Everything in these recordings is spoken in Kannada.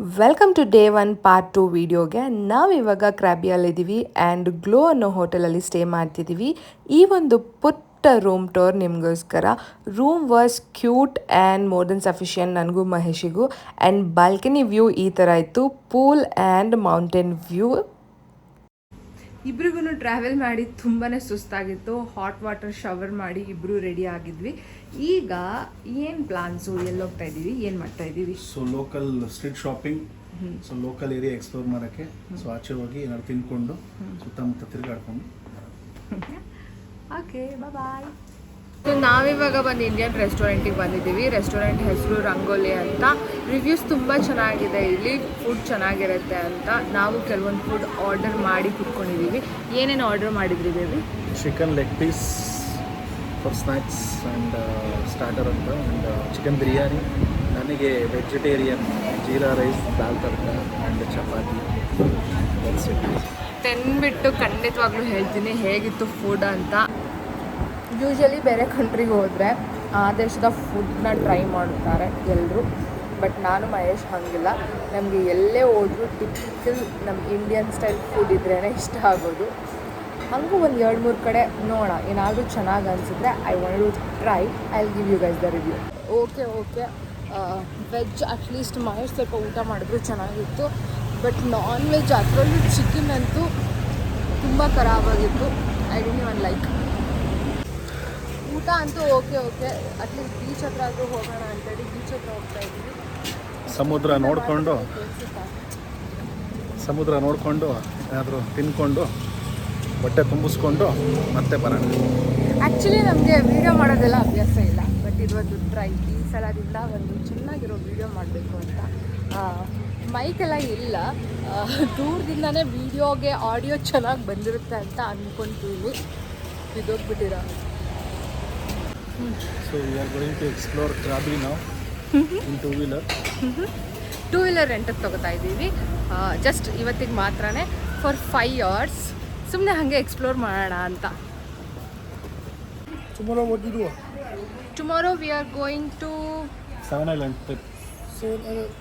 ವೆಲ್ಕಮ್ ಟು ಡೇ 1 ಪಾರ್ಟ್ 2 ವಿಡಿಯೋಗೆ. ನಾವಿವಾಗ ಕ್ರ್ಯಾಬಿಯಲ್ಲಿದ್ದೀವಿ ಆ್ಯಂಡ್ ಗ್ಲೋ ಅನ್ನೋ ಹೋಟೆಲಲ್ಲಿ ಸ್ಟೇ ಮಾಡ್ತಿದ್ದೀವಿ. ಈ ಒಂದು ಪುಟ್ಟ ರೂಮ್ ಟೂರ್ ನಿಮಗೋಸ್ಕರ. Room was cute and more than sufficient ನನಗೂ ಮಹೇಶಿಗೂ. ಆ್ಯಂಡ್ ಬಾಲ್ಕನಿ ವ್ಯೂ ಈ ಥರ ಇತ್ತು, ಪೂಲ್ ಆ್ಯಂಡ್ ಮೌಂಟೇನ್ ವ್ಯೂ. ಇಬ್ರಿಗೂ ಟ್ರಾವೆಲ್ ಮಾಡಿ ತುಂಬಾ ಸುಸ್ತಾಗಿತ್ತು. ಹಾಟ್ ವಾಟರ್ ಶವರ್ ಮಾಡಿ ಇಬ್ಬರು ರೆಡಿ ಆಗಿದ್ವಿ. ಈಗ ಏನು ಪ್ಲಾನ್ಸು, ಎಲ್ಲೋಗ್ತಾ ಇದ್ದೀವಿ, ಏನು ಮಾಡ್ತಾ ಇದ್ದೀವಿ? So local street shopping, so local area explore ಮಾಡೋಕ್ಕೆ. ಸೊ ಆಚೆ ಹೋಗಿ ಏನಾದ್ರು ತಿನ್ಕೊಂಡು ಸುತ್ತಮುತ್ತ ತಿರುಗಾಡ್ಕೊಂಡು. ಓಕೆ, ಬಾಯ್. ಸೊ ನಾವಿವಾಗ ಬಂದು ಇಂಡಿಯನ್ ರೆಸ್ಟೋರೆಂಟಿಗೆ ಬಂದಿದ್ದೀವಿ. ರೆಸ್ಟೋರೆಂಟ್ ಹೆಸರು ರಂಗೋಲಿ ಅಂತ. ರಿವ್ಯೂಸ್ ತುಂಬ ಚೆನ್ನಾಗಿದೆ, ಇಲ್ಲಿ ಫುಡ್ ಚೆನ್ನಾಗಿರುತ್ತೆ ಅಂತ. ನಾವು ಕೆಲವೊಂದು ಫುಡ್ ಆರ್ಡರ್ ಮಾಡಿ ಕುತ್ಕೊಂಡಿದ್ದೀವಿ. ಏನೇನು ಆರ್ಡರ್ ಮಾಡಿದ್ರಿ baby? Chicken leg piece for snacks and starter ಅಂತ, ಆ್ಯಂಡ್ ಚಿಕನ್ ಬಿರಿಯಾನಿ. ನನಗೆ vegetarian jeera rice, dal tadka and chapati. ತಿನ್ಬಿಟ್ಟು ಖಂಡಿತವಾಗ್ಲೂ ಹೇಳ್ತೀನಿ ಹೇಗಿತ್ತು ಫುಡ್ ಅಂತ. ಯೂಶ್ವಲಿ ಬೇರೆ ಕಂಟ್ರಿಗೆ ಹೋದರೆ ಆ ದೇಶದ ಫುಡ್ನ ಟ್ರೈ ಮಾಡುತ್ತಾರೆ ಎಲ್ಲರೂ, ಬಟ್ ನಾನು ಮಹೇಶ್ ಹಾಗಿಲ್ಲ. ನಮಗೆ ಎಲ್ಲೇ ಹೋದರೂ ಟಿಪಿಕಲ್ ನಮ್ಮ ಇಂಡಿಯನ್ ಸ್ಟೈಲ್ ಫುಡ್ ಇದ್ರೇ ಇಷ್ಟ ಆಗೋದು. ಹಾಗೂ ಒಂದು 2-3 ಕಡೆ ನೋಡೋಣ, ಏನಾದರೂ ಚೆನ್ನಾಗಿ ಅನಿಸಿದ್ರೆ I want to try. I will give you guys the review. Okay veg at least Mahesh ಸ್ವಲ್ಪ ಊಟ ಮಾಡಿದ್ರು ಚೆನ್ನಾಗಿತ್ತು. ಬಟ್ ನಾನ್ ವೆಜ್ ಅದರಲ್ಲೂ ಚಿಕನ್ ಅಂತೂ ತುಂಬ ಖರಾಬಾಗಿತ್ತು. I didn't even like. ಊಟ ಅಂತೂ ಓಕೆ ಅಟ್ಲೀಸ್ಟ್ ಬೀಚ್ ಹತ್ರ ಆದರೂ ಹೋಗೋಣ ಅಂತೇಳಿ ಬೀಚ್ ಹತ್ರ ಹೋಗ್ತಾ ಇದ್ದೀವಿ. ಸಮುದ್ರ ನೋಡಿಕೊಂಡು ಏನಾದರೂ ತಿನ್ಕೊಂಡು ಹೊಟ್ಟೆ ತುಂಬಿಸ್ಕೊಂಡು ಮತ್ತೆ ಬರೋಣ. ಆ್ಯಕ್ಚುಲಿ ನಮಗೆ ವೀಡಿಯೋ ಮಾಡೋದೆಲ್ಲ ಅಭ್ಯಾಸ ಇಲ್ಲ, ಬಟ್ ಇದೊಂದು ಟ್ರೈ. ಈ ಸಲದಿಂದ ಒಂದು ಚೆನ್ನಾಗಿರೋ ವೀಡಿಯೋ ಮಾಡಬೇಕು ಅಂತ. ಮೈಕೆಲ್ಲ ಇಲ್ಲ, ದೂರದಿಂದನೇ ವೀಡಿಯೋಗೆ ಆಡಿಯೋ ಚೆನ್ನಾಗಿ ಬಂದಿರುತ್ತೆ ಅಂತ ಅಂದ್ಕೊತೀವಿ. ಇದೋಗ್ಬಿಟ್ಟಿರೋ. So we are going to explore Krabi now in two-wheeler. Two wheeler ರೆಂಟಿಗೆ ತೊಗೋತಾ ಇದ್ದೀವಿ. ಜಸ್ಟ್ ಇವತ್ತಿಗೆ ಮಾತ್ರನೇ ಫಾರ್ 5 hours. ಸುಮ್ಮನೆ ಹಾಗೆ ಎಕ್ಸ್ಪ್ಲೋರ್ ಮಾಡೋಣ ಅಂತ. Tomorrow what do you do? Tomorrow we are going to 7 Island trip. 7 Island.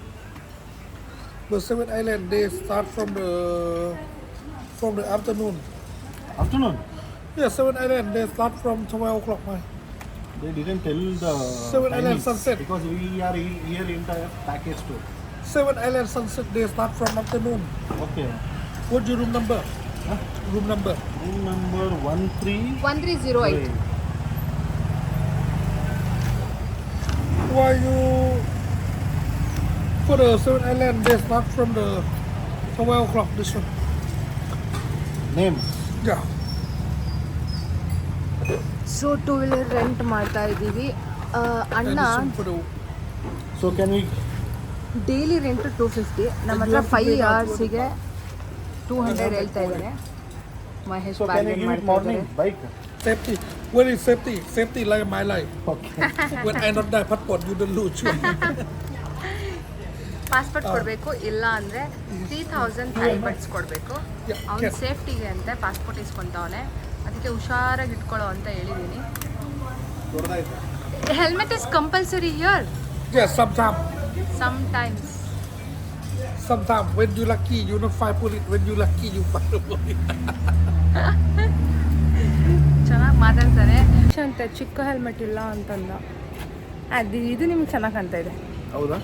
The 7 Island, they start from the afternoon. Afternoon? Yeah, 7 Island, they start from 12 o'clock. They didn't tell the 7 Island timings sunset. because we are here in the package tour. 7 Island sunset, they start from afternoon. Okay. What's your room number? Huh? Room number? Room number 1308. Why you... For the 7 Island, they start from the 12 o'clock, this one. Name? Yeah. So two-wheeler rent ಮಾಡ್ತಾ ಇದ್ದೀವಿ. ಅಣ್ಣ So can we... daily rent 250. ನಮ್ಮ ಹತ್ರ 5 hours-ಗೆ 200 ಹೇಳ್ತಾ ಇದ್ದಾರೆ. Mahesh So can you give it morning bike? Safety. Where is safety? Safety like my life. Okay. When I not die passport, you don't lose. Passport ಕೊಡಬೇಕು, ಇಲ್ಲ ಅಂದರೆ 3000 ಬಟ್ಸ್ ಕೊಡಬೇಕು. ಅವ್ನ ಸೇಫ್ಟಿಗೆ ಅಂತ ಪಾಸ್ಪೋರ್ಟ್ ಇಸ್ಕೊತಾವನೆ, ಅದಕ್ಕೆ ಹುಷಾರಾಗಿ ಇಟ್ಕೊಳ್ಳೋ ಅಂತ ಹೇಳಿದ್ದೀನಿ. Helmet is compulsory here? Yeah, sometimes. Sometimes when you lucky, you not find police. When you lucky, you find the police. ಚೆನ್ನಾಗಿ ಮಾತಾಡ್ತಾರೆ ಅಂತ. ಚಿಕ್ಕ ಹೆಲ್ಮೆಟ್ ಇಲ್ಲ ಅಂತಂದ. ಇದು ನಿಮ್ಗೆ ಚೆನ್ನಾಗಿ ಕಾಣ್ತಾ ಇದೆ. ಹೌದಾ?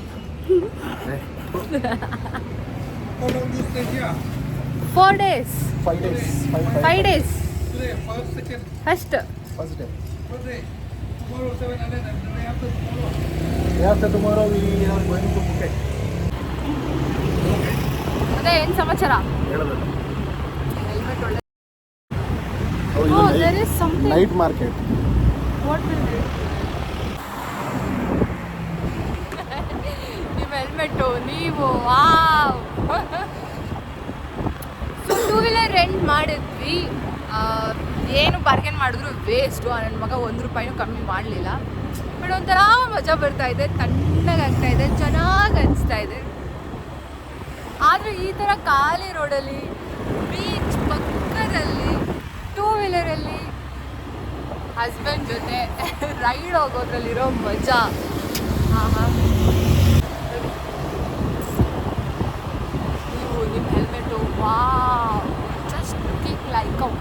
How long you stay here? 4 days. 5 days. 5 days Today, first, second, ಅಷ್ಟು. First day. third day. Tomorrow 7 Island and the day after tomorrow. Day after tomorrow we are going to Phuket. ಅದೇ ಏನು ಸಮಾಚಾರ? ಹೇಳಬೇಕು. ಹೆಲ್ಮೆಟ್ ಒಳ್ಳೆ. Oh, there is something. Night market. What will do? ನಿಮ್ಮ ಹೆಲ್ಮೆಟ್ಟು ನೀವು ವಾವ್. ಸೊ ಟೂ-ವೀಲರ್ ರೆಂಟ್ ಮಾಡಿದ್ವಿ. ಏನು ಬಾರ್ಗೇನ್ ಮಾಡಿದ್ರು ವೇಸ್ಟು. ನನ್ನ ಮಗ 1 ರೂಪಾಯಿನೂ ಕಮ್ಮಿ ಮಾಡಲಿಲ್ಲ. ಬಟ್ ಒಂಥರ ಮಜಾ ಬರ್ತಾ ಇದೆ, ತಣ್ಣಗಾಗ್ತಾ ಇದೆ, ಚೆನ್ನಾಗಿ ಅನಿಸ್ತಾ ಇದೆ. ಆದರೆ ಈ ಥರ ಖಾಲಿ ರೋಡಲ್ಲಿ, ಬೀಚ್ ಪಕ್ಕದಲ್ಲಿ, ಟೂ-ವೀಲರಲ್ಲಿ ಹಸ್ಬೆಂಡ್ ಜೊತೆ ರೈಡ್ ಹೋಗೋದ್ರಲ್ಲಿರೋ ಮಜಾ.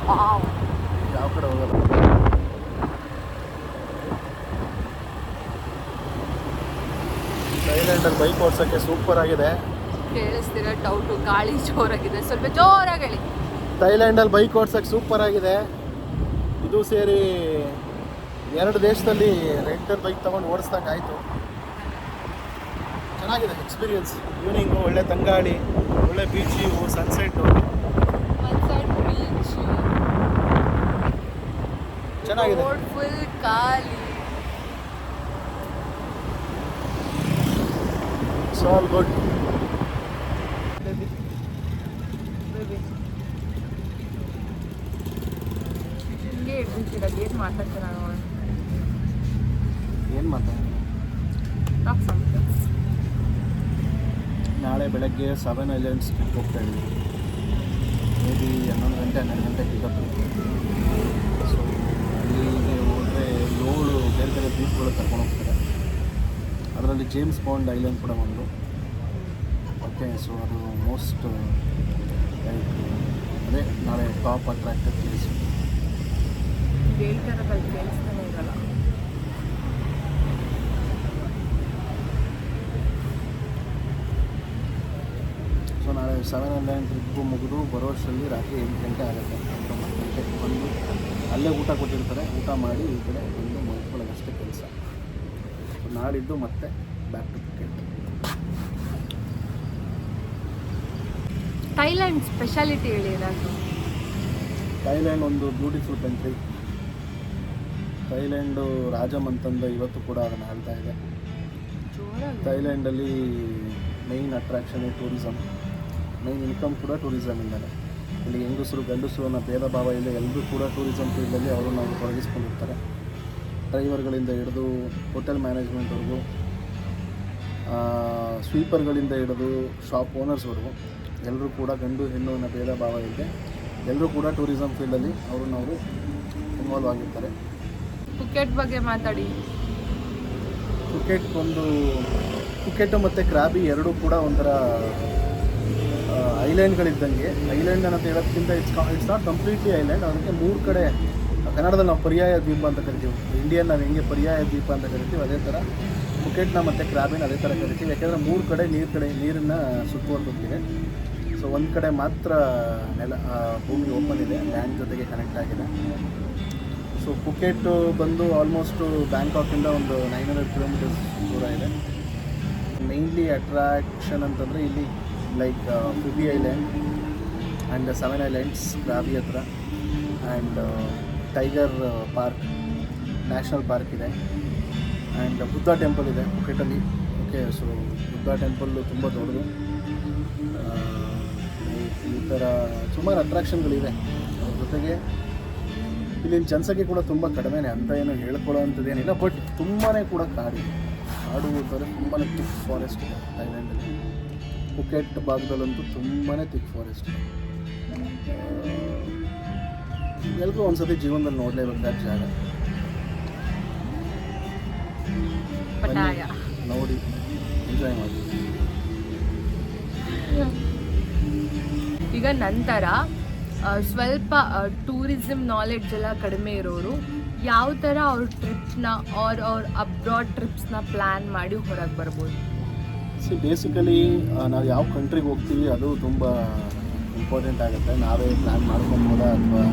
ಯಾವ ಕಡೆ ಹೋಗಲ್ಲ. ಥೈಲ್ಯಾಂಡಲ್ಲಿ ಬೈಕ್ ಓಡಿಸೋಕ್ಕೆ ಸೂಪರ್ ಆಗಿದೆ. ಕೇಳಿಸ್ತಿರೋ ಡೌಟು, ಗಾಳಿ ಜೋರಾಗಿದೆ, ಸ್ವಲ್ಪ ಜೋರಾಗಿ ಹೇಳಿ. ಥೈಲ್ಯಾಂಡಲ್ಲಿ ಬೈಕ್ ಓಡ್ಸೋಕ್ಕೆ ಸೂಪರ್ ಆಗಿದೆ. ಇದು ಸೇರಿ 2 ದೇಶದಲ್ಲಿ ರೆಂಟಲ್ ಬೈಕ್ ತೊಗೊಂಡು ಓಡಿಸ್ದಂಗಾಯಿತು. ಚೆನ್ನಾಗಿದೆ ಎಕ್ಸ್ಪೀರಿಯನ್ಸ್. ಈವ್ನಿಂಗು ಒಳ್ಳೆ ತಂಗಾಳಿ, ಒಳ್ಳೆ ಬೀಚ್ ವ್ಯೂ, ಸನ್ಸೆಟ್ಟು ಬೀಚ್ ಚೆನ್ನಾಗಿದೆ. ಫುಲ್ ಖಾಲಿ. It's all good. ಹಿಂಗೆ ಇಡ್ಬಿಡ್ತೀರ, ಏನು ಮಾತಾಡ್ತೀನಿ ನಾನು. ಏನು ಮಾತಾಡ, ನಾಳೆ ಬೆಳಗ್ಗೆ 7 ಐಲ್ಯಾಂಡ್ಸ್ ಟ್ರಿಪ್ ಹೋಗ್ತಾ ಇದ್ದೀವಿ. ಮೇ ಬಿ 11 ಗಂಟೆ 12 ಗಂಟೆ ಪಿಕಪ್. ಸೊ ಅಲ್ಲಿಗೆ ಹೋದರೆ 7 ಬೇರೆ ಬೇರೆ ಬೀಚ್ಗಳು ಕರ್ಕೊಂಡು ಹೋಗ್ತಾರೆ. ಅದರಲ್ಲಿ ಜೇಮ್ಸ್ ಬಾಂಡ್ ಐಲ್ಯಾಂಡ್ ಕೂಡ ಒಂದು. ಓಕೆ, ಸೊ ಅದು ಮೋಸ್ಟ್ ಲೈಕ್ ಅದೇ ನಾಳೆ ಟಾಪ್ ಅಟ್ರಾಕ್ಟಿವ್ ಪ್ಲೇಸ್. ಹೇಳ್ತಾರಲ್ಲ, ಕೇಳಿಸ್ತಾನೆ ಇರಲ್ಲ. ಸೊ ನಾಳೆ 7 ಐಲ್ಯಾಂಡ್ ಟ್ರಿಪ್ಪು ಮುಗಿದು ಬರೋಷ್ಟರಲ್ಲಿ ರಾತ್ರಿ 8 ಗಂಟೆ ಆಗುತ್ತೆ. 9 ಗಂಟೆಗೆ ಬಂದು ಅಲ್ಲೇ ಊಟ ಕೊಟ್ಟಿರ್ತಾರೆ. ಊಟ ಮಾಡಿ ಈ ಕಡೆ ಬಂದು ಮಲ್ಕೊಳ್ಳೋದಷ್ಟೇ ಕೆಲಸ. ಸೊ ನಾಡಿದ್ದು ಮತ್ತೆ ಬ್ಯಾಕ್ ಟು ಪುಕೆಟ್. ಥೈಲ್ಯಾಂಡ್ ಸ್ಪೆಷಾಲಿಟಿ ಹೇಳಿ ಏನಾದರೂ. ಥೈಲ್ಯಾಂಡ್ ಒಂದು ಬ್ಯೂಟಿಫುಲ್ ಕಂಟ್ರಿ. ಥೈಲ್ಯಾಂಡು ರಾಜಮಂತಂದ ಇವತ್ತು ಕೂಡ ಅದನ್ನು ಆಳ್ತಾ ಇದೆ. ಥೈಲ್ಯಾಂಡಲ್ಲಿ main attraction tourism. Main income ಕೂಡ ಟೂರಿಸಮಿಂದಲೇ. ಇಲ್ಲಿ ಹೆಂಗಸರು ಗಂಡಸರು ಅನ್ನೋ ಭೇದ ಭಾವ ಇಲ್ಲ, ಎಲ್ಲರೂ ಕೂಡ ಟೂರಿಸಮ್ ಫೀಲ್ಡಲ್ಲಿ ಅವರು ನಾವು ತೊಡಗಿಸ್ಕೊಂಡಿರ್ತಾರೆ. ಡ್ರೈವರ್ಗಳಿಂದ ಹಿಡಿದು ಹೋಟೆಲ್ ಮ್ಯಾನೇಜ್ಮೆಂಟ್ವರೆಗೂ, ಸ್ವೀಪರ್ಗಳಿಂದ ಹಿಡಿದು ಶಾಪ್ ಓನರ್ಸ್ವರೆಗೂ ಎಲ್ಲರೂ ಕೂಡ ಗಂಡು ಹೆಣ್ಣು ಅನ್ನೋ ಭೇದ ಭಾವ ಇದೆ. ಎಲ್ಲರೂ ಕೂಡ ಟೂರಿಸಮ್ ಫೀಲ್ಡಲ್ಲಿ ಅವರು ಇನ್ವಾಲ್ವ್ ಆಗಿರ್ತಾರೆ. ಪುಕೆಟ್ ಬಗ್ಗೆ ಮಾತಾಡಿ. ಪುಕೆಟ್ ಮತ್ತು ಕ್ರಾಬಿ ಎರಡೂ ಕೂಡ ಒಂಥರ ಐಲ್ಯಾಂಡ್ಗಳಿದ್ದಂಗೆ. ಐಲ್ಯಾಂಡ್ ಅಂತ ಹೇಳೋದಕ್ಕಿಂತ ಇಟ್ಸ್ ನಾಟ್ ಕಂಪ್ಲೀಟ್ಲಿ ಐಲ್ಯಾಂಡ್. ಅದಕ್ಕೆ 3 ಕಡೆ, ಕನ್ನಡದಲ್ಲಿ ನಾವು ಪರ್ಯಾಯ ದ್ವೀಪ ಅಂತ ಕರಿತೀವಿ. ಇಂಡಿಯನ್ ನಾವು ಹೆಂಗೆ ಪರ್ಯಾಯ ದ್ವೀಪ ಅಂತ ಕರಿತೀವಿ, ಅದೇ ಥರ ಪುಕೆಟ್ನ ಮತ್ತು ಕ್ರಾಬಿನ ಅದೇ ಥರ ಕರಿತೀವಿ. ಯಾಕೆಂದರೆ 3 ಕಡೆ ನೀರನ್ನು ಸುತ್ತುವರೆದಿದೆ. ಸೊ ಒಂದು ಕಡೆ ಮಾತ್ರ ಭೂಮಿ ಓಪನ್ ಇದೆ, ಲ್ಯಾಂಡ್ ಜೊತೆಗೆ ಕನೆಕ್ಟ್ ಆಗಿದೆ. ಸೊ ಪುಕೆಟ್ ಬಂದು ಆಲ್ಮೋಸ್ಟು ಬ್ಯಾಂಕಾಕಿಂದ ಒಂದು 900 ಕಿಲೋಮೀಟರ್ಸ್ ದೂರ ಇದೆ. ಮೇಯ್ನ್ಲಿ ಅಟ್ರಾಕ್ಷನ್ ಅಂತಂದರೆ ಇಲ್ಲಿ ಲೈಕ್ ಫುಬಿ ಐಲ್ಯಾಂಡ್ ಆ್ಯಂಡ್ 7 ಐಲ್ಯಾಂಡ್ಸ್ ಕ್ರಾಬಿ ಹತ್ರ, and tiger park, national park ಇದೆ, ಆ್ಯಂಡ್ ಬುದ್ಧ ಟೆಂಪಲ್ ಇದೆ ಪುಕೆಟಲ್ಲಿ. ಓಕೆ, ಸೊ ಬುದ್ಧ ಟೆಂಪಲ್ಲು ತುಂಬ ದೊಡ್ಡದು. ಈ ಥರ ಸುಮಾರು ಅಟ್ರಾಕ್ಷನ್ಗಳಿವೆ. ಅದ್ರ ಜೊತೆಗೆ ಇಲ್ಲಿನ ಜನಸಂಖ್ಯೆ ಕೂಡ ತುಂಬ ಕಡಿಮೆನೇ, ಅಂತ ಏನು ಹೇಳ್ಕೊಳ್ಳೋ ಅಂಥದ್ದೇನಿಲ್ಲ. ಬಟ್ ತುಂಬಾ ಕೂಡ ಕಾಡಿದೆ. ಕಾಡು ಥರ ತುಂಬಾ ಥಿಕ್ ಫಾರೆಸ್ಟ್ ಇದೆ ಥೈಲ್ಯಾಂಡಲ್ಲಿ. ಪುಕೆಟ್ ಭಾಗದಲ್ಲಂತೂ ತುಂಬಾ ಥಿಕ್ ಫಾರೆಸ್ಟ್ ಇದೆ. ಎಲ್ರಿಗೂ ಒಂದ್ಸತಿ ಜೀವನದಲ್ಲಿ ನೋಡಲೇಬೇಕಾದ ಜಾಗ. ನೋಡಿ ಎಂಜಾಯ್ ಮಾಡಿ. ಈಗ ನಂತರ ಸ್ವಲ್ಪ ಟೂರಿಸಮ್ ನಾಲೆಡ್ಜ್ ಎಲ್ಲ ಕಡಿಮೆ ಇರೋರು ಯಾವ ಥರ ಅವ್ರ ಟ್ರಿಪ್ನ ಅವ್ರ ಅಬ್ರಾಡ್ ಟ್ರಿಪ್ಸ್ನ ಪ್ಲ್ಯಾನ್ ಮಾಡಿ ಹೊರಗೆ ಬರ್ಬೋದು? ಬೇಸಿಕಲಿ ನಾವು ಯಾವ ಕಂಟ್ರಿಗೆ ಹೋಗ್ತೀವಿ ಅದು ತುಂಬ ಇಂಪಾರ್ಟೆಂಟ್ ಆಗುತ್ತೆ. ನಾವೇ ಪ್ಲ್ಯಾನ್ ಮಾಡ್ಕೊಬೋದಾ ಅಥವಾ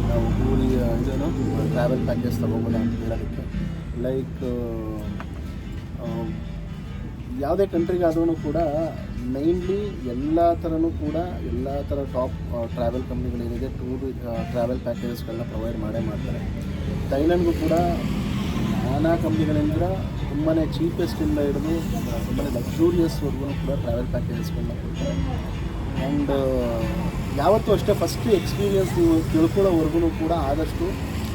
ನಾವು ಇದೇನು ಟ್ರಾವೆಲ್ ಪ್ಯಾಕೇಜ್ ತೊಗೋಬೋದಾ ಅಂತ ಹೇಳೋದಕ್ಕೆ. ಲೈಕ್ ಯಾವುದೇ ಕಂಟ್ರಿಗಾದ್ರೂ ಕೂಡ ಮೇಯ್ನ್ಲಿ ಎಲ್ಲ ಥರ ಟಾಪ್ ಟ್ರಾವೆಲ್ ಕಂಪ್ನಿಗಳೇನಿದೆ ಟ್ರಾವೆಲ್ ಪ್ಯಾಕೇಜಸ್ಗಳನ್ನ ಪ್ರೊವೈಡ್ ಮಾಡ್ತಾರೆ. ಥೈಲ್ಯಾಂಡ್ಗೂ ಕೂಡ ನಾನಾ ಕಂಪ್ನಿಗಳಿಂದ ತುಂಬಾ ಚೀಪೆಸ್ಟಿಂದ ಹಿಡಿದು ತುಂಬಾ ಲಕ್ಸುರಿಯಸ್ವರೆಗೂ ಕೂಡ ಟ್ರಾವೆಲ್ ಪ್ಯಾಕೇಜಸ್ಗಳನ್ನ ಕೊಡ್ತಾರೆ. ಆ್ಯಂಡ್ ಯಾವತ್ತೂ ಅಷ್ಟೇ ಫಸ್ಟ್ ಎಕ್ಸ್ಪೀರಿಯನ್ಸ್ ನೀವು ತಿಳ್ಕೊಳ್ಳೋವರೆಗೂ ಕೂಡ ಆದಷ್ಟು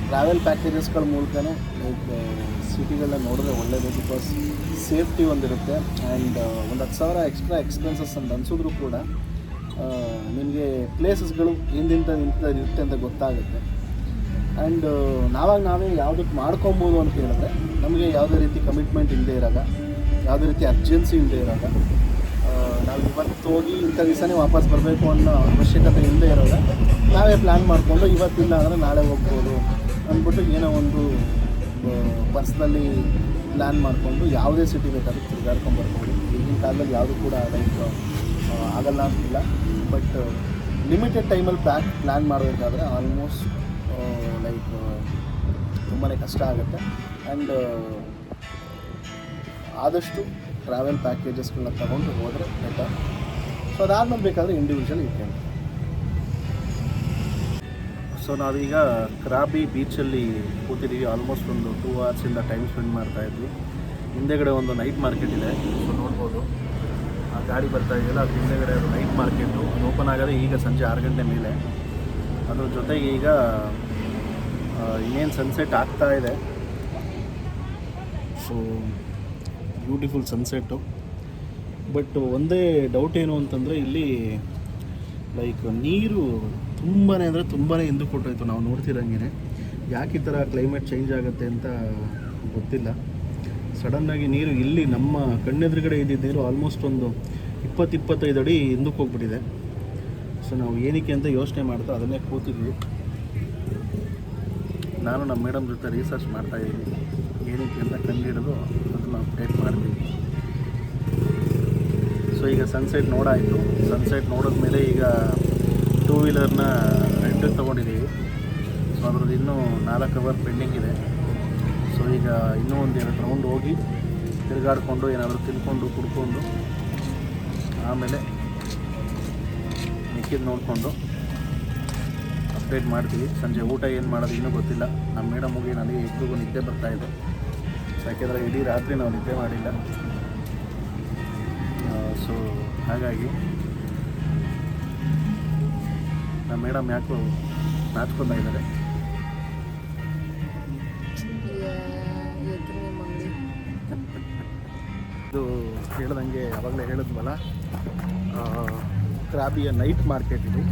ಟ್ರಾವೆಲ್ ಪ್ಯಾಕೇಜಸ್ಗಳ ಮೂಲಕನೇ ಲೈಕ್ ಸಿಟಿಗಳನ್ನ ನೋಡಿದ್ರೆ ಒಳ್ಳೆಯದು. ಬಿಕಾಸ್ ಸೇಫ್ಟಿ ಒಂದಿರುತ್ತೆ, ಆ್ಯಂಡ್ ಒಂದು 10,000 ಎಕ್ಸ್ಟ್ರಾ ಎಕ್ಸ್ಪೆನ್ಸಸ್ ಅಂತ ಅನಿಸಿದ್ರು ಕೂಡ ನಿಮಗೆ ಪ್ಲೇಸಸ್ಗಳು ಹಿಂದಿಂತ ಇರುತ್ತೆ ಅಂತ ಗೊತ್ತಾಗುತ್ತೆ. ಆ್ಯಂಡ್ ನಾವೇ ಯಾವುದಕ್ಕೆ ಮಾಡ್ಕೊಬೋದು ಅಂತ ಹೇಳಿದ್ರೆ ನಮಗೆ ಯಾವುದೇ ರೀತಿ ಕಮಿಟ್ಮೆಂಟ್ ಇಲ್ಲದೆ ಇರೋಲ್ಲ, ಯಾವುದೇ ರೀತಿ ಅರ್ಜೆನ್ಸಿ ಇಲ್ಲದೆ ಇರೋಲ್ಲ. ನಾವು ಇವತ್ತು ಹೋಗಿ ಇಂಥ ದಿವಸನೇ ವಾಪಸ್ ಬರಬೇಕು ಅನ್ನೋ ಅವಶ್ಯಕತೆ ಇಲ್ಲದೆ ಇರೋದು ನಾವೇ ಪ್ಲ್ಯಾನ್ ಮಾಡಿಕೊಂಡು ಇವತ್ತಿಲ್ಲ ಅಂದರೆ ನಾಳೆ ಹೋಗ್ಬೋದು ಅಂದ್ಬಿಟ್ಟು ಏನೋ ಒಂದು ಬಸ್ನಲ್ಲಿ ಪ್ಲ್ಯಾನ್ ಮಾಡಿಕೊಂಡು ಯಾವುದೇ ಸಿಟಿ ಬೇಕಾದರೂ ತಿರುಗಾಡ್ಕೊಂಡ್ಬರ್ಬೋದು. ಈಗಿನ ಕಾಲದಲ್ಲಿ ಯಾವುದೂ ಕೂಡ ಲೈಕ್ ಆಗಲ್ಲ ಅಂತಿಲ್ಲ, ಬಟ್ ಲಿಮಿಟೆಡ್ ಟೈಮಲ್ಲಿ ಪ್ಲ್ಯಾನ್ ಮಾಡಬೇಕಾದ್ರೆ ಆಲ್ಮೋಸ್ಟ್ ಲೈಕ್ ತುಂಬಾ ಕಷ್ಟ ಆಗುತ್ತೆ. ಆ್ಯಂಡ್ ಆದಷ್ಟು ಟ್ರಾವೆಲ್ ಪ್ಯಾಕೇಜಸ್ಗಳನ್ನ ತೊಗೊಂಡು ಹೋದರೆ ಬೆಟರ್. ಸೊ ಅದಾದ್ಮೇಲೆ ಬೇಕಾದರೆ ಇಂಡಿವಿಜುವಲ್ ವೀಕೆಂಡ್. ಸೊ ನಾವೀಗ ಕ್ರಾಬಿ ಬೀಚಲ್ಲಿ ಕೂತಿದ್ದೀವಿ. ಆಲ್ಮೋಸ್ಟ್ ಒಂದು 2 hours ಟೈಮ್ ಸ್ಪೆಂಡ್ ಮಾಡ್ತಾಯಿದ್ವಿ. ಹಿಂದೆಗಡೆ ಒಂದು ನೈಟ್ ಮಾರ್ಕೆಟ್ ಇದೆ, ಸೊ ನೋಡ್ಬೋದು ಆ ಗಾಡಿ ಬರ್ತಾ ಇದೆಯಲ್ಲ, ಅದು ಹಿಂದೆಗಡೆ ಅದು ನೈಟ್ ಮಾರ್ಕೆಟು. ಅದು ಓಪನ್ ಆಗೋದೇ ಈಗ ಸಂಜೆ 6 ಗಂಟೆ ಮೇಲೆ. ಅದ್ರ ಜೊತೆಗೆ ಈಗ ಇನ್ನೇನು ಸನ್ಸೆಟ್ ಆಗ್ತಾ ಇದೆ. So beautiful sunset. ಬಟ್ ಒಂದೇ ಡೌಟ್ ಏನು ಅಂತಂದರೆ ಇಲ್ಲಿ ಲೈಕ್ ನೀರು ತುಂಬಾ ಅಂದರೆ ತುಂಬಾ ಹಿಂದಕ್ಕೆ ಕೊಟ್ಟೋಯ್ತು. ನಾವು ನೋಡ್ತಿರಂಗೆ ಯಾಕೆ ಈ ಥರ ಕ್ಲೈಮೇಟ್ ಚೇಂಜ್ ಆಗುತ್ತೆ ಅಂತ ಗೊತ್ತಿಲ್ಲ. ಸಡನ್ನಾಗಿ ನೀರು ಇಲ್ಲಿ ನಮ್ಮ ಕಣ್ಣೆದುರುಗಡೆ ಇದ್ದಿದ್ದ ನೀರು ಆಲ್ಮೋಸ್ಟ್ ಒಂದು 20-25 ಅಡಿ ಹಿಂದಕ್ಕೆ ಹೋಗ್ಬಿಟ್ಟಿದೆ. ಸೊ ನಾವು ಏನಕ್ಕೆ ಅಂತ ಯೋಚನೆ ಮಾಡ್ತಾ ಅದನ್ನೇ ಕೂತಿದ್ವಿ. ನಾನು ನಮ್ಮ ಮೇಡಮ್ ಜೊತೆ ರಿಸರ್ಚ್ ಮಾಡ್ತಾಯಿದ್ದೀನಿ, ಏನಕ್ಕೆ ಅಂತ ಕಂಡುಹಿಡಿದು ಅದನ್ನು ಅಪ್ಡೇಟ್ ಮಾಡ್ತೀವಿ. ಸೊ ಈಗ ಸನ್ಸೆಟ್ ನೋಡಾಯಿತು. ಸನ್ಸೆಟ್ ನೋಡಿದ್ಮೇಲೆ ಈಗ 2 ವೀಲರ್ನ ರೆಂಟಿಗೆ ತೊಗೊಂಡಿದ್ದೀವಿ. ಸೊ ಅದ್ರದ್ದು ಇನ್ನೂ 4 ಅವರ್ ಪೆಂಡಿಂಗ್ ಇದೆ. ಸೊ ಈಗ ಇನ್ನೂ ಒಂದು 2 ರೌಂಡ್ ಹೋಗಿ ತಿರುಗಾಡಿಕೊಂಡು ಏನಾದರೂ ತಿನ್ಕೊಂಡು ಕುಡ್ಕೊಂಡು ಆಮೇಲೆ ಮಿಕ್ಕಿದ್ದು ನೋಡಿಕೊಂಡು ಅಪ್ಡೇಟ್ ಮಾಡ್ತೀವಿ. ಸಂಜೆ ಊಟ ಏನು ಮಾಡೋದು ಇನ್ನೂ ಗೊತ್ತಿಲ್ಲ. ನಮ್ಮ ಮೇಡಮ್ಗೆ ನನಗೆ ಇಬ್ಬರಿಗೂ ನಿದ್ದೆ ಬರ್ತಾಯಿದೆ. ಯಾಕೆಂದರೆ ಇಡೀ ರಾತ್ರಿ ನಾವು ನಿದ್ದೆ ಮಾಡಿಲ್ಲ. ಸೊ ಹಾಗಾಗಿ ನಮ್ಮ ಮೇಡಮ್ ಯಾಕೋ ನಾಚ್ಕೊತಾ ಇದ್ದಾರೆ. ಇದು ಹೇಳ್ದಂಗೆ ಆವಾಗಲೇ ಹೇಳಿದ್ವಲ್ಲ, ಕ್ರಾಬಿಯ ನೈಟ್ ಮಾರ್ಕೆಟ್ ಇದು.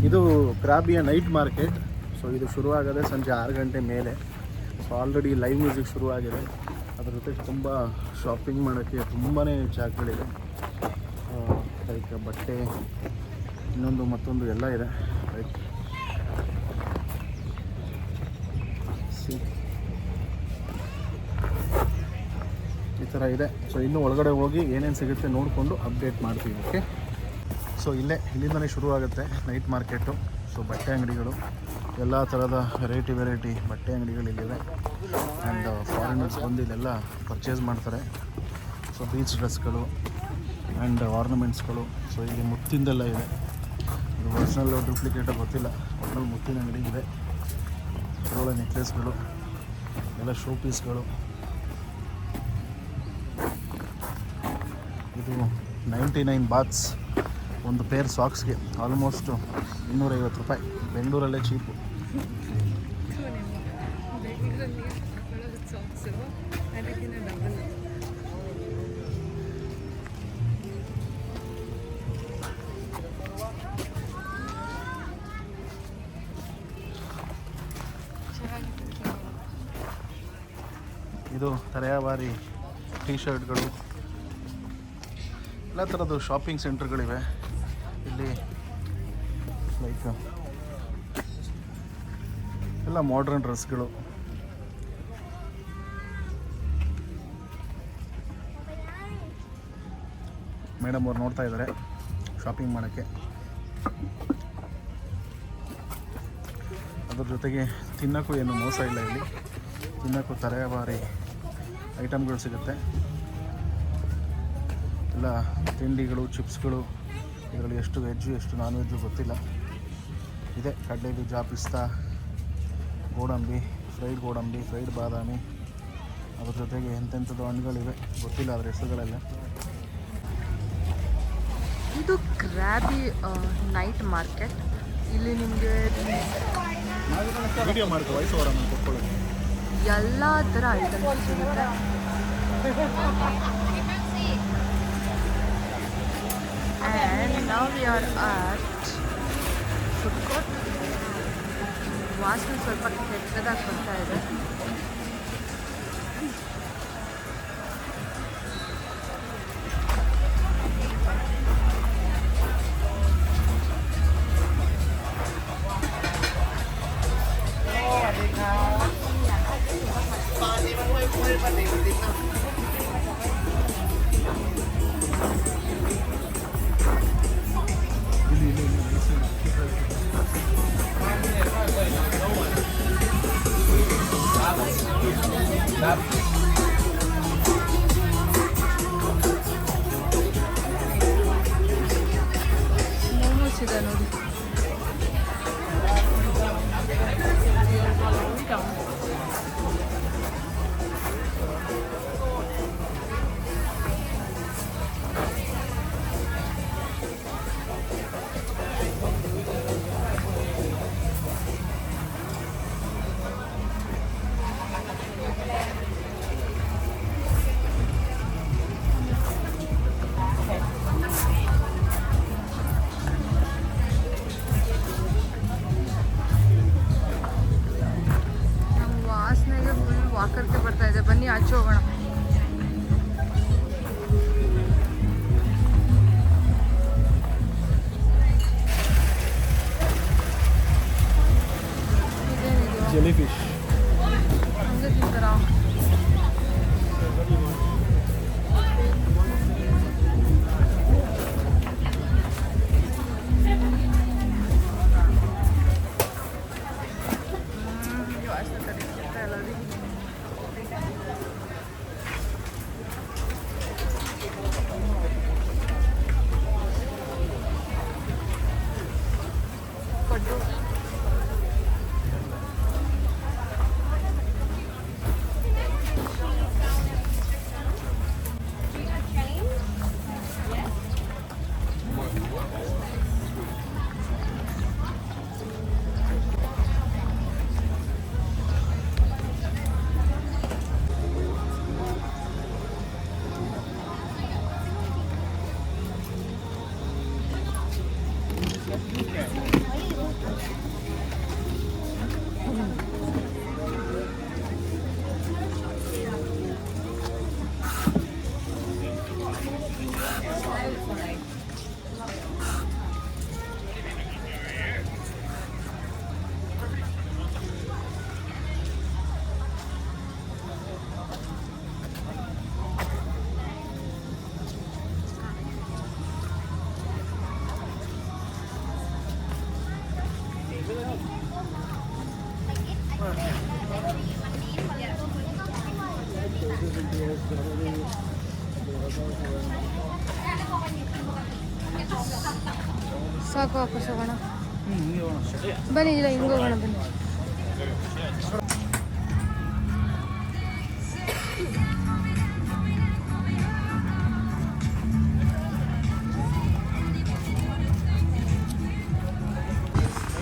ಇದು ಕ್ರಾಬಿಯ ನೈಟ್ ಮಾರ್ಕೆಟ್. ಸೊ ಇದು ಶುರುವಾಗದೆ ಸಂಜೆ 6 ಗಂಟೆ ಮೇಲೆ. ಸೊ ಆಲ್ರೆಡಿ ಲೈವ್ ಮ್ಯೂಸಿಕ್ ಶುರುವಾಗಿದೆ. ಅದ್ರ ಜೊತೆಗೆ ತುಂಬ ಶಾಪಿಂಗ್ ಮಾಡೋಕ್ಕೆ ತುಂಬಾ ಜಾಗಗಳಿದೆ. ಲೈಕ್ ಬಟ್ಟೆ ಇನ್ನೊಂದು ಮತ್ತೊಂದು ಎಲ್ಲ ಇದೆ. ಲೈಕ್ ಈ ಥರ ಇದೆ. ಸೊ ಇನ್ನೂ ಒಳಗಡೆ ಹೋಗಿ ಏನೇನು ಸಿಗುತ್ತೆ ನೋಡಿಕೊಂಡು ಅಪ್ಡೇಟ್ ಮಾಡ್ತೀವಿ. ಓಕೆ. ಸೊ ಇಲ್ಲಿಂದಲೇ ಶುರುವಾಗುತ್ತೆ ನೈಟ್ ಮಾರ್ಕೆಟು. ಸೊ ಬಟ್ಟೆ ಅಂಗಡಿಗಳು, ಎಲ್ಲ ಥರದ ವೆರೈಟಿ ಬಟ್ಟೆ ಅಂಗಡಿಗಳಿಲ್ಲಿವೆ. ಆ್ಯಂಡ್ ಫಾರಿನರ್ಸ್ ಬಂದು ಇಲ್ಲೆಲ್ಲ ಪರ್ಚೇಸ್ ಮಾಡ್ತಾರೆ. ಸೊ ಬೀಚ್ ಡ್ರೆಸ್ಗಳು ಆ್ಯಂಡ್ ಆರ್ನಮೆಂಟ್ಸ್ಗಳು. ಸೊ ಇಲ್ಲಿ ಮುತ್ತಿಂದೆಲ್ಲ ಇದೆ. ಇದು ಒರಿಜಿನಲ್ಲು ಡೂಪ್ಲಿಕೇಟು ಗೊತ್ತಿಲ್ಲ, ಒರಿಜಿನಲ್ ಮುತ್ತಿನ ಅಂಗಡಿ ಇದೆ. ಒಳ್ಳೆ ನೆಕ್ಲೆಸ್ಗಳು, ಎಲ್ಲ ಶೋ ಪೀಸ್ಗಳು. ಇದು 99 ಬಾತ್ಸ್ ಒಂದು ಪೇರ್ ಸಾಕ್ಸ್ಗೆ. ಆಲ್ಮೋಸ್ಟ್ 250 ರೂಪಾಯಿ. ಬೆಂಗಳೂರಲ್ಲೇ ಚೀಪು. ಇದು ತರಹೇವಾರಿ ಟೀ ಶರ್ಟ್ಗಳು, ಎಲ್ಲ ಥರದ್ದು ಶಾಪಿಂಗ್ ಸೆಂಟರ್ಗಳಿವೆ ಇಲ್ಲಿ. ಲೈಕ್ ಎಲ್ಲ ಮಾಡ್ರನ್ ಡ್ರೆಸ್ಗಳು. ಮೇಡಮ್ ಅವ್ರು ನೋಡ್ತಾ ಇದ್ದಾರೆ ಶಾಪಿಂಗ್ ಮಾಡೋಕ್ಕೆ. ಅದ್ರ ಜೊತೆಗೆ ತಿನ್ನೋಕ್ಕೂ ಏನು ಮೋಸ ಇಲ್ಲ. ಇಲ್ಲಿ ತಿನ್ನೋಕ್ಕೂ ತರಹೇವಾರಿ ಐಟಮ್ಗಳು ಸಿಗುತ್ತೆ. ಎಲ್ಲ ತಿಂಡಿಗಳು, ಚಿಪ್ಸ್ಗಳು. ಇದರಲ್ಲಿ ಎಷ್ಟು ವೆಜ್ಜು ಎಷ್ಟು ನಾನ್ ವೆಜ್ಜು ಗೊತ್ತಿಲ್ಲ. ಇದೆ ಕಡಲೆ ಬೀಜ, ಪಿಸ್ತಾ, ಗೋಡಂಬಿ, ಫ್ರೈಡ್ ಗೋಡಂಬಿ, ಫ್ರೈಡ್ ಬಾದಾಮಿ. ಅದ್ರ ಜೊತೆಗೆ ಎಂತೆಂಥದ್ದು ಹಣ್ಣುಗಳಿವೆ ಗೊತ್ತಿಲ್ಲ ಅದರ ಹೆಸರುಗಳೆಲ್ಲ. ಇದು ಕ್ರಾಬಿ ನೈಟ್ ಮಾರ್ಕೆಟ್. ಇಲ್ಲಿ ನಿಮಗೆ ವಿಡಿಯೋ ಮಾಡ್ಕೊ, ವಾಯ್ಸ್ ಓವರ್ ಆಮೇಲೆ ಕೊಟ್ಕೊಳ್ಳಿ. ಎಲ್ಲ ಥರ ಐಟಮ್ಸ್ ಸಿಗುತ್ತೆ. And now we are at food court. ವಾಸನೆ ಸ್ವಲ್ಪ ಕೆಟ್ಟದಾಗಿ ಬರ್ತಾ ಇದೆ. ಸಾಕು ವಾಪಸ್ ಹೋಗೋಣ ಬನ್ನಿ. ಇಲ್ಲ ಹಿಂಗೆ ಹೋಗೋಣ ಬನ್ನಿ.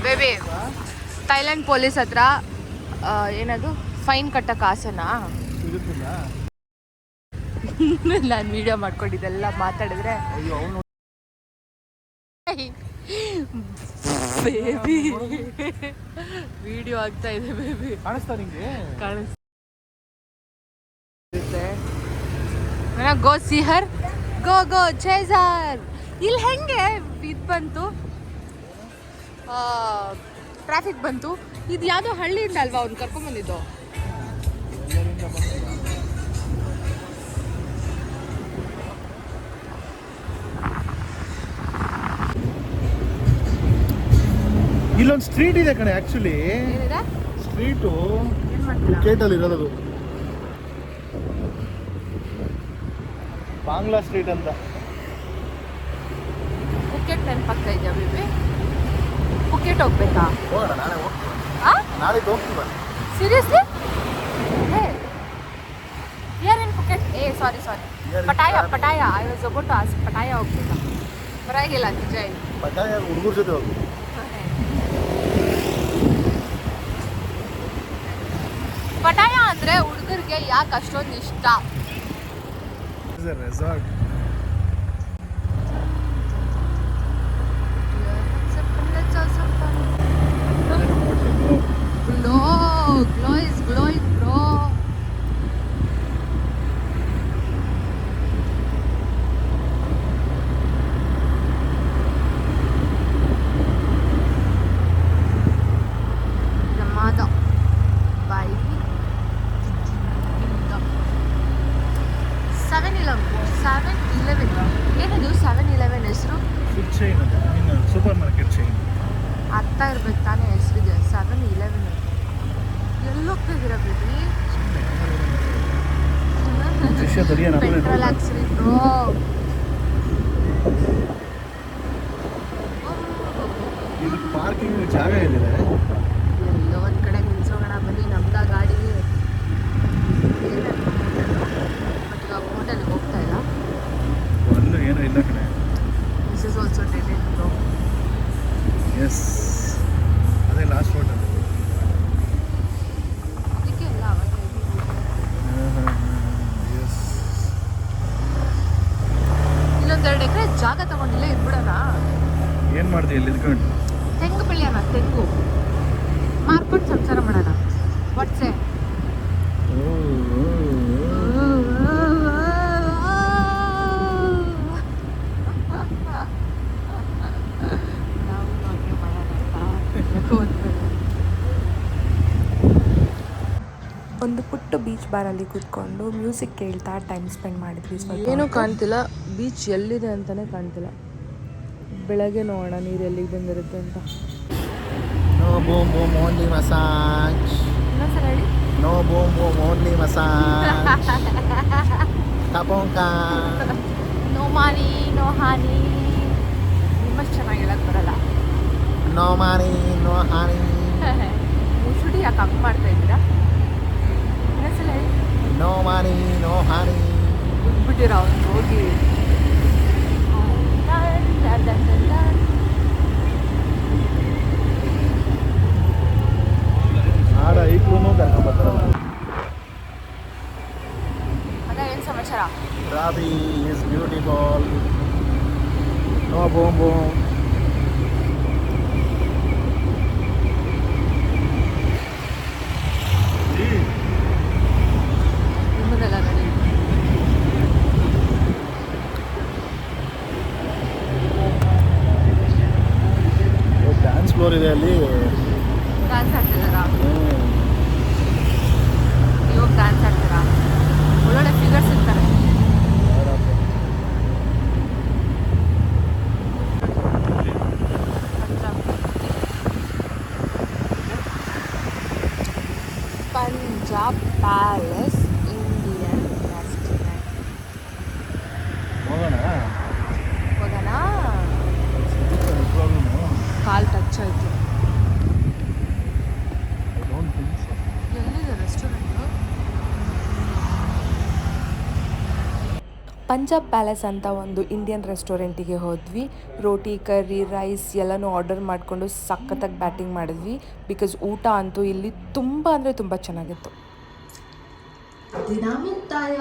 ಬೇಬಿ ಥೈಲ್ಯಾಂಡ್ ಪೊಲೀಸ್ ಹತ್ರ ಏನದು ಫೈನ್ ಕಟ್ಟಕ್ಕೆ ಆಸೆನಾ? ನಾನು ವಿಡಿಯೋ ಮಾಡ್ಕೊಂಡಿದ್ದೆಲ್ಲ ಮಾತಾಡಿದ್ರೆ ಬೇಬಿ ವಿಡಿಯೋ ಆಗ್ತಾ ಇದೆ. ಬೇಬಿ ಕಾಣಿಸ್ತಾ ನಿಂಗೆ? ಕಾಣಿಸುತ್ತೆ. ಗೋ ಸಿ ಹರ್, ಗೋ ಗೋ ಚೇಸರ್. ಇಲ್ಲಿ ಹೆಂಗೆ ಇದು ಬಂತು, ಟ್ರಾಫಿಕ್ ಬಂತು. ಇದು ಯಾವುದೋ ಹಳ್ಳಿಯಿಂದ ಅಲ್ವಾ ಅವ್ನು ಕರ್ಕೊಂಬಂದಿದ್ದು? ಇಲ್ಲೊಂದು ಸ್ಟ್ರೀಟ್ ಇದೆ ಕಣೆ, ಆಕ್ಚುಲಿ ಏನಿದೆ ಸ್ಟ್ರೀಟು ಏನು ಮಾಡ್ತೀರಾ? ಪುಕೇಟಲ್ಲಿ ಇರೋದು ಬಾಂಗ್ಲಾ ಸ್ಟ್ರೀಟ್ ಅಂತ. ಪುಕೆಟ್ ನೆನಪಾಗ್ತಾ ಇದೆಯಾ ಬೇಬಿ? ಪುಕೆಟ್ ಹೋಗ್ಬೇಕಾ? ಹೋಗೋಣ, ನಾಳೆ ಹೋಗ್ತೀವಿ. ಆ ನಾಳೆ ಹೋಗ್ತೀವ. ಸೀರಿಯಸ್ಲಿ? ಹೇ ಯಾರ್ in Phuket? Sorry Pattaya. I was about to ask Pattaya ಹೋಗ್ಬೇಕಾ? ಪರವಾಗಿಲ್ಲ ನಿಜ ಇದು. ಪಟಾಯ ಹುಡುಗರ ಜೊತೆ ಹೋಗಿ. ಪಟಾಯ ಅಂದ್ರೆ ಹುಡುಗರಿಗೆ ಯಾಕೆ ಅಷ್ಟೊಂದು ಇಷ್ಟ? Resort Glow is glowing, bro. Ramada by 7-Eleven. ಏನದು 7-Eleven ಹೆಸರು? ಫುಡ್ ಚೈನ್ ಅದು, ಸೂಪರ್ ಮಾರ್ಕೆಟ್ ಚೈನ್. ಅರ್ಥ ಇರ್ಬೇಕು ತಾನೇ ಹೆಸರಿಗೆ 7-Eleven. ಎಲ್ಲಿ ಹೋಗ್ತಿದ್ದೀರಾ ಬೇಬಿ? ಪೆಟ್ರೋಲ್ ಹಾಕ್ಸ್ರಿ ಬ್ರೋ. ಇಲ್ಲಿ ಪಾರ್ಕಿಂಗ್ ಜಾಗ ಇದೆ. ಎಲ್ಲೋ ಒಂದು ಕಡೆ ನಿಲ್ಸೋಣ ಬನ್ನಿ. ನಮ್ದ ಗಾಡಿ ಬಟ್ ಇವಾಗ ಹೋಟೆಲ್ಗೆ ಹೋಗ್ತಾ ಇಲ್ಲ. ಅಲ್ಲೂ ಏನೂ ಇಲ್ಲ ಕಡೆ. This is also dead bro. Yes, ಅದೇ ಲಾಸ್ಟ್ ಹೋಟೆಲ್. ಅದಕ್ಕೆ ಎಲ್ಲ ಅವಾಗ ಎಸ್. ಇಲ್ಲೊಂದೆರಡು ಎಕರೆ ಜಾಗ ತಗೊಂಡಿಲ್ಲ ಇದ್ಬಿಡೋಣ. ಏನು ಮಾಡ್ತೀವಿ ಇಲ್ಲಿ ಇದ್ಕೊಂಡು? ತೆಂಗು ಬೆಳೆಯೋಣ, ತೆಂಗು ಮಾರ್ಕೊಂಡು ಸಂಸಾರ ಮಾಡೋಣ. ವಾಟ್ಸೆ ಒಂದು ಪುಟ್ಟ ಬೀಚ್ ಬಾರಲ್ಲಿ ಕೂತ್ಕೊಂಡು ಮ್ಯೂಸಿಕ್ ಕೇಳ್ತಾ ಟೈಮ್ ಸ್ಪೆಂಡ್ ಮಾಡಿದ್ವಿ. ಸ್ವಲ್ಪ ಏನೂ ಕಾಣ್ತಿಲ್ಲ, ಬೀಚ್ ಎಲ್ಲಿದೆ ಅಂತಲೇ ಕಾಣ್ತಿಲ್ಲ. ಬೆಳಗ್ಗೆ ನೋಡೋಣ ನೀರು ಎಲ್ಲಿಗೆ ಬಂದಿರುತ್ತೆ ಅಂತ. No boom boom only massage. ಇನ್ನೊಂದ್ಸಲ ಹೇಳಿ. No boom boom only massage. ತಪೋಂಕ. No money no honey. ನಿಮ್ಮಷ್ಟು ಚೆನ್ನಾಗಿ ಹೇಳಕ್ ಬರಲ್ಲ. ನೋ ಮಾನಿ ನೋ ಹಾನಿ. ಮುಸುಡಿ ಯಾಕೆ ಹಂಗೆ ಮಾಡ್ತಾ ಇದ್ದೀರಾ? ಇನ್ನೊಂದ್ಸಲ ಹೇಳಿ. ನೋ ಮಾನಿ ನೋ ಹಾನಿ. ಬಿಟ್ಬಿಟ್ಟಿರ ಅವ್ನು ಹೋಗಿ. ಆಡ ಐಕ್ಲೂ ಕರ್ಕೊಂಬರ್ತಾರಲ್ಲ. ಅದ ಏನು ಸಮಾಚಾರ? ರಾಬಿ is beautiful. No boom boom. Floor ಇದೆ ಅಲ್ಲಿ. ಡ್ಯಾನ್ಸ್ ಆಡ್ತಿದ್ದಾರಾ? ಇವಾಗ ಡ್ಯಾನ್ಸ್ ಆಡ್ತೀರಾ? ಒಳ್ಳೊಳ್ಳೆ ಫಿಗರ್ಸ್ ಇರ್ತಾರೆ. Punjab palace Indian restaurant. ಹೋಗೋಣ. ಕಾಲ್ ಟಚ್ ಆಯಿತು. ಎಲ್ಲಿದೆ ರೆಸ್ಟೋರೆಂಟು? ಪಂಜಾಬ್ ಪ್ಯಾಲೇಸ್ ಅಂತ ಒಂದು ಇಂಡಿಯನ್ ರೆಸ್ಟೋರೆಂಟಿಗೆ ಹೋದ್ವಿ. ರೋಟಿ, ಕರ್ರಿ, ರೈಸ್ ಎಲ್ಲನೂ ಆರ್ಡರ್ ಮಾಡಿಕೊಂಡು ಸಖತ್ತಾಗಿ ಬ್ಯಾಟಿಂಗ್ ಮಾಡಿದ್ವಿ. ಬಿಕಾಸ್ ಊಟ ಅಂತೂ ಇಲ್ಲಿ ತುಂಬ ಅಂದರೆ ತುಂಬ ಚೆನ್ನಾಗಿತ್ತು. ದಿನ ಮುಕ್ತಾಯ.